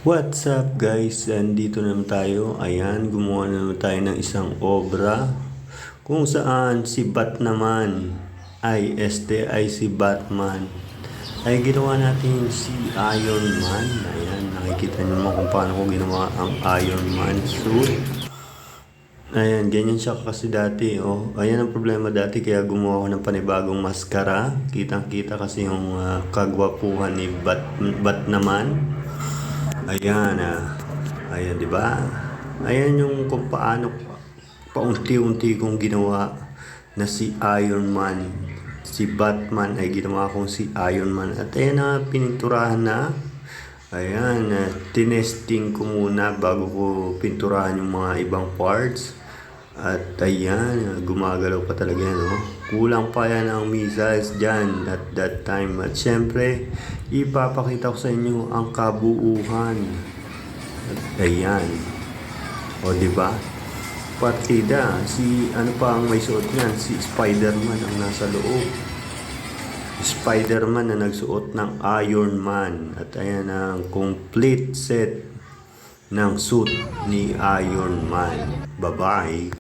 What's up guys? Andito naman tayo. Ayan, gumawa na naman tayo ng isang obra kung saan si Batman ay si Batman ay ginawa natin si Iron Man. Ayan, nakikita niyo naman kung paano ko ginawa ang Iron Man suit. Ayan, ganyan siya kasi dati, oh. Ayan ang problema dati, kaya gumawa ko ng panibagong maskara. Kitang-kita kasi yung kagwapuhan ni Bat naman. Ayan, ayan, di ba? Ayan yung kung paano paunti-unti kong ginawa na si Iron Man. Si Batman ay ginawa kong si Iron Man. At ayan na, pininturahan na. Ayan, tinesting ko muna bago ko pinturahan yung mga ibang parts. At ayan, gumagalaw pa talaga yan, no? Kulang pa yan ang missiles dyan at that time. At syempre, ipapakita ko sa inyo ang kabuuhan. At ayan. O, diba? Partida, si ano pa ang may suot niyan? Si Spider-Man ang nasa loob. Spider-Man na nagsuot ng Iron Man. At ayan ang complete set ng suit ni Iron Man. Bye-bye.